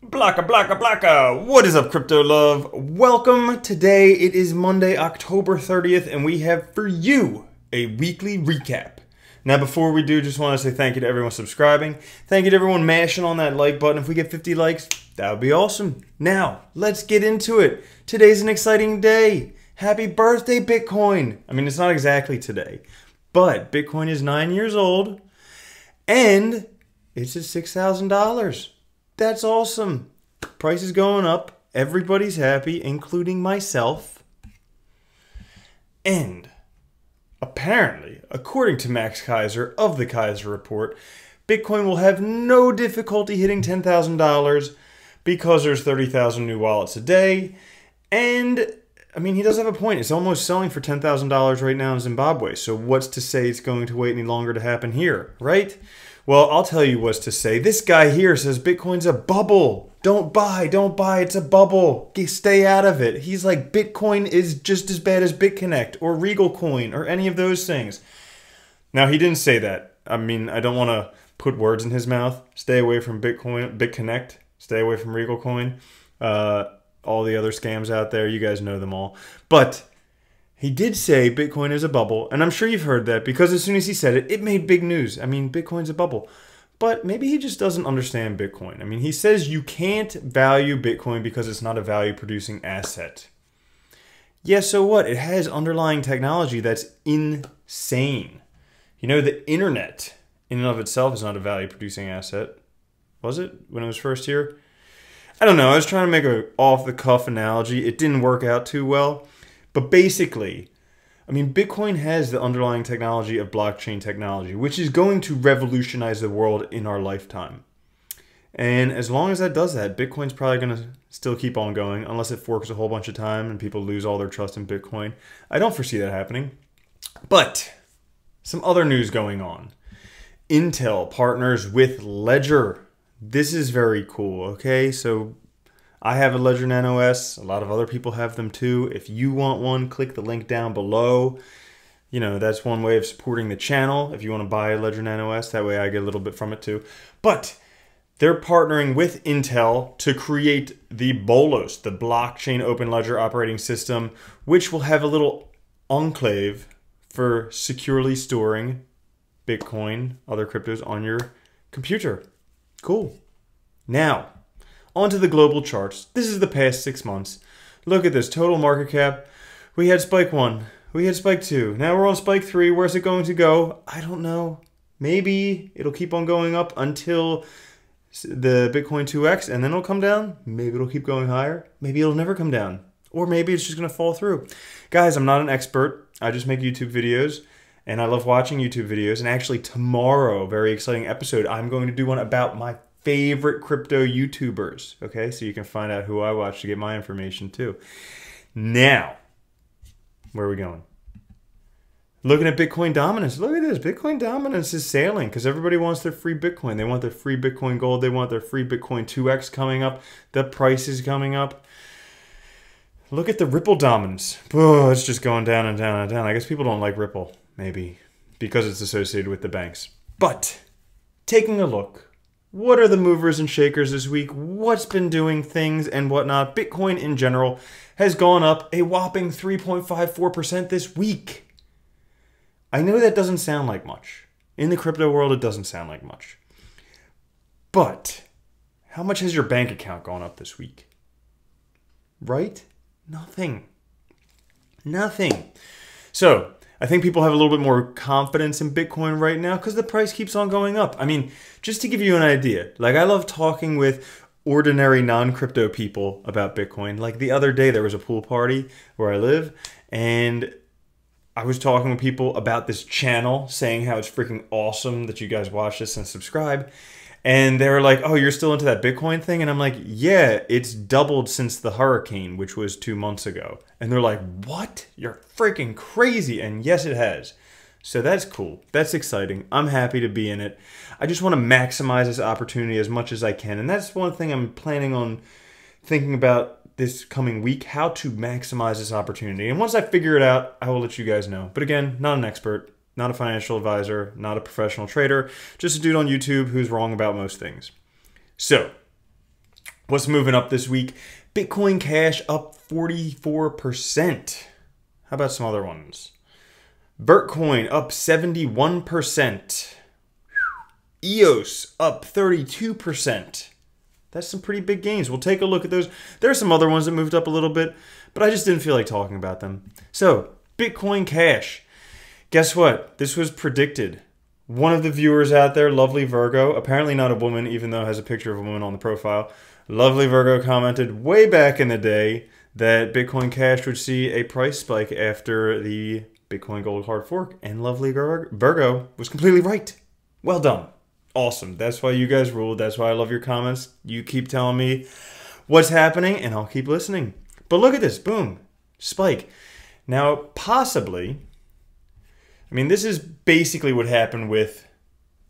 Blocka, blocka, blocka! What is up, crypto love? Welcome. Today it is Monday, October 30th, and we have for you a weekly recap. Now, before we do, just want to say thank you to everyone subscribing. Thank you to everyone mashing on that like button. If we get 50 likes, that would be awesome. Now, let's get into it. Today's an exciting day. Happy birthday, Bitcoin. I mean, it's not exactly today, but Bitcoin is 9 years old, and it's at $6,000. That's awesome. Price is going up. Everybody's happy, including myself. And apparently, according to Max Kaiser of the Kaiser Report, Bitcoin will have no difficulty hitting $10,000 because there's 30,000 new wallets a day. And I mean, he does have a point. It's almost selling for $10,000 right now in Zimbabwe. So what's to say it's going to wait any longer to happen here, right? Well, I'll tell you what's to say. This guy here says Bitcoin's a bubble. Don't buy, it's a bubble. Stay out of it. He's like, Bitcoin is just as bad as BitConnect or Regal Coin or any of those things. Now, he didn't say that. I mean, I don't want to put words in his mouth. Stay away from Bitcoin, BitConnect. Stay away from Regal Coin. All the other scams out there, you guys know them all. But he did say Bitcoin is a bubble, and I'm sure you've heard that because as soon as he said it, it made big news. I mean, Bitcoin's a bubble. But maybe he just doesn't understand Bitcoin. I mean, he says you can't value Bitcoin because it's not a value-producing asset. Yeah, so what? It has underlying technology that's insane. You know, the internet in and of itself is not a value-producing asset. Was it when it was first here? I don't know. I was trying to make an off-the-cuff analogy. It didn't work out too well. But basically, I mean, Bitcoin has the underlying technology of blockchain technology, which is going to revolutionize the world in our lifetime. And as long as that does that, Bitcoin's probably going to still keep on going, unless it forks a whole bunch of time and people lose all their trust in Bitcoin. I don't foresee that happening. But some other news going on. Intel partners with Ledger. This is very cool, okay? So I have a Ledger Nano S. A lot of other people have them too. If you want one, click the link down below. You know, that's one way of supporting the channel. If you want to buy a Ledger Nano S, that way I get a little bit from it too. But they're partnering with Intel to create the Bolos, the blockchain open ledger operating system, which will have a little enclave for securely storing Bitcoin, other cryptos on your computer. Cool. Now, onto the global charts. This is the past 6 months. Look at this total market cap. We had spike 1. We had spike 2. Now we're on spike 3. Where's it going to go? I don't know. Maybe it'll keep on going up until the Bitcoin 2x and then it'll come down. Maybe it'll keep going higher. Maybe it'll never come down. Or maybe it's just going to fall through. Guys, I'm not an expert. I just make YouTube videos. And I love watching YouTube videos. And actually tomorrow, very exciting episode, I'm going to do one about my favorite crypto YouTubers. Okay, so you can find out who I watch to get my information too. Now, where are we going? Looking at Bitcoin dominance. Look at this. Bitcoin dominance is sailing because everybody wants their free Bitcoin. They want their free Bitcoin Gold. They want their free Bitcoin 2x coming up. The price is coming up. Look at the Ripple dominance. Oh, it's just going down and down and down. I guess people don't like Ripple. Maybe because it's associated with the banks. But taking a look, what are the movers and shakers this week? What's been doing things and whatnot? Bitcoin in general has gone up a whopping 3.54% this week. I know that doesn't sound like much. In the crypto world, it doesn't sound like much. But how much has your bank account gone up this week? Right? Nothing. Nothing. So I think people have a little bit more confidence in Bitcoin right now because the price keeps on going up. I mean, just to give you an idea, like I love talking with ordinary non-crypto people about Bitcoin. Like the other day, there was a pool party where I live, and I was talking with people about this channel, saying how it's freaking awesome that you guys watch this and subscribe. And they were like, oh, you're still into that Bitcoin thing? And I'm like, yeah, it's doubled since the hurricane, which was 2 months ago. And they're like, what? You're freaking crazy. And yes, it has. So that's cool. That's exciting. I'm happy to be in it. I just want to maximize this opportunity as much as I can. And that's one thing I'm planning on thinking about this coming week, how to maximize this opportunity. And once I figure it out, I will let you guys know. But again, not an expert. Not a financial advisor, not a professional trader, just a dude on YouTube who's wrong about most things. So, What's moving up this week? Bitcoin Cash up 44%. How about some other ones? Vertcoin up 71%. EOS up 32%. That's some pretty big gains. We'll take a look at those. There are some other ones that moved up a little bit, but I just didn't feel like talking about them. So, Bitcoin Cash. Guess what? This was predicted. One of the viewers out there, Lovely Virgo, apparently not a woman, even though it has a picture of a woman on the profile. Lovely Virgo commented way back in the day that Bitcoin Cash would see a price spike after the Bitcoin Gold hard fork, and Lovely Virgo was completely right. Well done. Awesome. That's why you guys ruled. That's why I love your comments. You keep telling me what's happening, and I'll keep listening. But look at this. Boom. Spike. Now, possibly, I mean, this is basically what happened with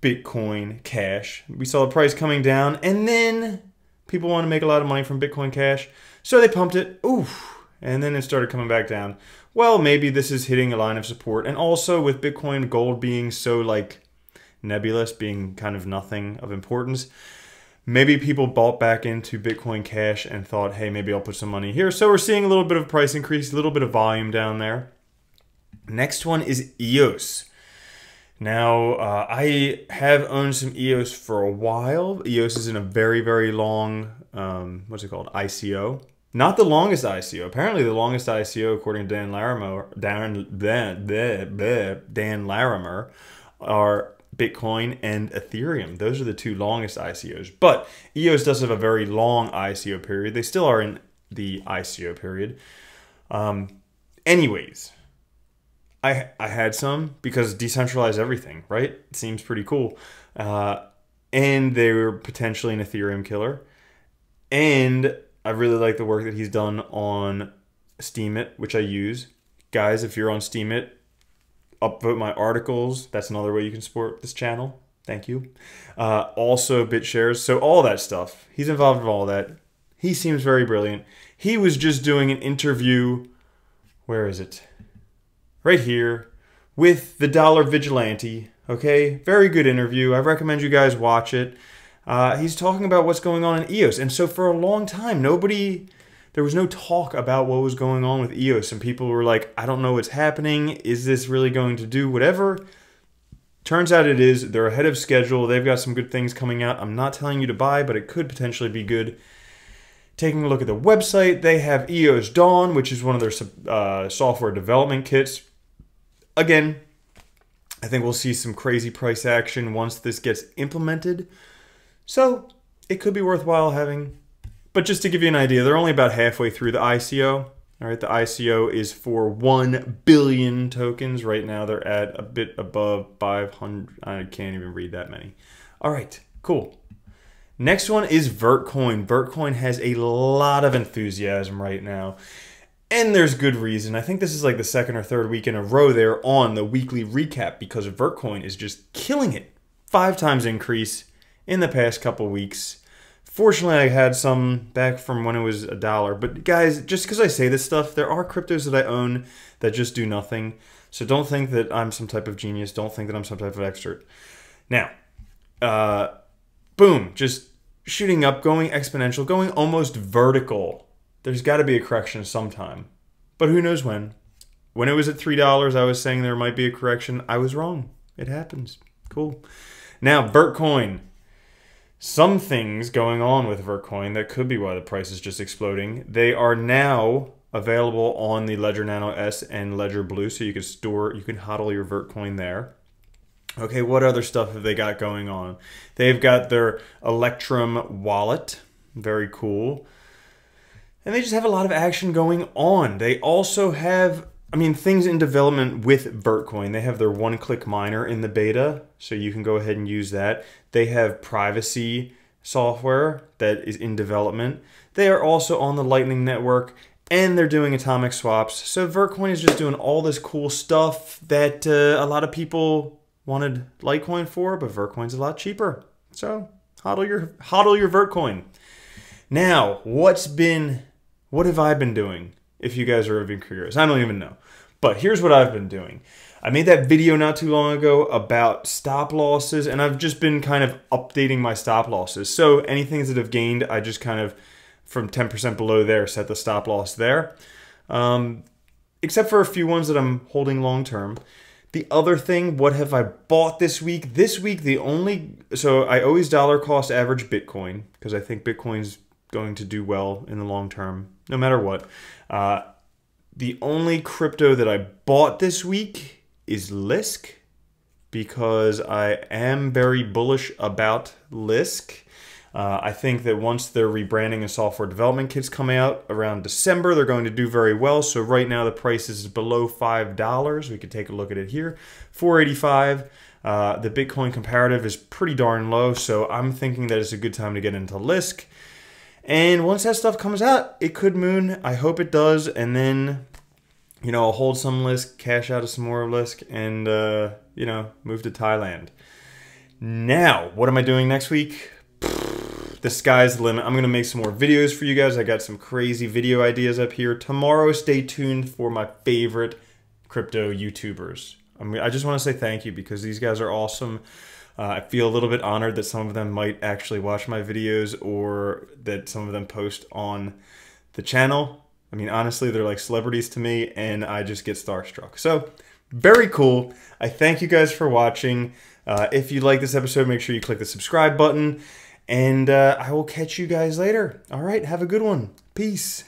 Bitcoin Cash. We saw the price coming down, and then people want to make a lot of money from Bitcoin Cash, so they pumped it. Oof. And then it started coming back down. Well, maybe this is hitting a line of support. And also with Bitcoin Gold being so, like, nebulous, being kind of nothing of importance, maybe people bought back into Bitcoin Cash and thought, hey, maybe I'll put some money here. So we're seeing a little bit of price increase, a little bit of volume down there. Next one is EOS. Now, I have owned some EOS for a while. EOS is in a very, very long, what's it called, ICO. Not the longest ICO. Apparently the longest ICO, according to Dan Larimer, are Bitcoin and Ethereum. Those are the two longest ICOs. But EOS does have a very long ICO period. They still are in the ICO period. Anyways, I had some because decentralize everything, right? It seems pretty cool. And they were potentially an Ethereum killer. And I really like the work that he's done on Steemit, which I use. Guys, if you're on Steemit, upvote my articles. That's another way you can support this channel. Thank you. Also, BitShares. So all that stuff. He's involved in all that. He seems very brilliant. He was just doing an interview. Where is it? Right here. With the Dollar Vigilante. Okay? Very good interview. I recommend you guys watch it. He's talking about what's going on in EOS. And so for a long time, there was no talk about what was going on with EOS. And people were like, I don't know what's happening. Is this really going to do whatever? Turns out it is. They're ahead of schedule. They've got some good things coming out. I'm not telling you to buy, but it could potentially be good. Taking a look at the website, they have EOS Dawn, which is one of their software development kits. Again, I think we'll see some crazy price action once this gets implemented. So it could be worthwhile having. But just to give you an idea, they're only about halfway through the ICO. All right, the ICO is for 1 billion tokens. Right now they're at a bit above 500. I can't even read that many. All right, cool. Next one is Vertcoin. Vertcoin has a lot of enthusiasm right now. And there's good reason. I think this is like the second or third week in a row they're on the weekly recap because Vertcoin is just killing it. 5 times increase in the past couple weeks. Fortunately, I had some back from when it was $1. But guys, just because I say this stuff, there are cryptos that I own that just do nothing. So don't think that I'm some type of genius. Don't think that I'm some type of expert. Now, boom, just shooting up, going exponential, going almost vertical. There's got to be a correction sometime. But who knows when. When it was at $3, I was saying there might be a correction. I was wrong. It happens. Cool. Now, Vertcoin. Some things going on with Vertcoin that could be why the price is just exploding. They are now available on the Ledger Nano S and Ledger Blue, so you can hodl your Vertcoin there. Okay, what other stuff have they got going on? They've got their Electrum wallet. Very cool. And they just have a lot of action going on. They also have, things in development with Vertcoin. They have their one-click miner in the beta, so you can go ahead and use that. They have privacy software that is in development. They are also on the Lightning Network, and they're doing atomic swaps. So Vertcoin is just doing all this cool stuff that a lot of people wanted Litecoin for, but Vertcoin's a lot cheaper. So hodl your Vertcoin. Now, what have I been doing? If you guys are even curious, I don't even know. But here's what I've been doing. I made that video not too long ago about stop losses, and I've just been kind of updating my stop losses. So anything that have gained, I just kind of, from 10% below there, set the stop loss there. Except for a few ones that I'm holding long term. The other thing, what have I bought this week? This week, so I always dollar cost average Bitcoin, because I think Bitcoin's going to do well in the long term, no matter what. The only crypto that I bought this week is Lisk, because I am very bullish about Lisk. I think that once their rebranding and software development kits come out around December, they're going to do very well. So right now the price is below $5. We could take a look at it here, $4.85. The Bitcoin comparative is pretty darn low, so I'm thinking that it's a good time to get into Lisk. And once that stuff comes out, it could moon. I hope it does, and then, you know, I'll hold some Lisk, cash out of some more Lisk, and, you know, move to Thailand. Now, what am I doing next week? The sky's the limit. I'm going to make some more videos for you guys. I got some crazy video ideas up here. Tomorrow, stay tuned for my favorite crypto YouTubers. I just want to say thank you, because these guys are awesome. I feel a little bit honored that some of them might actually watch my videos, or that some of them post on the channel. I mean, honestly, they're like celebrities to me, and I just get starstruck. So, very cool. I thank you guys for watching. If you like this episode, make sure you click the subscribe button, and I will catch you guys later. All right, have a good one. Peace.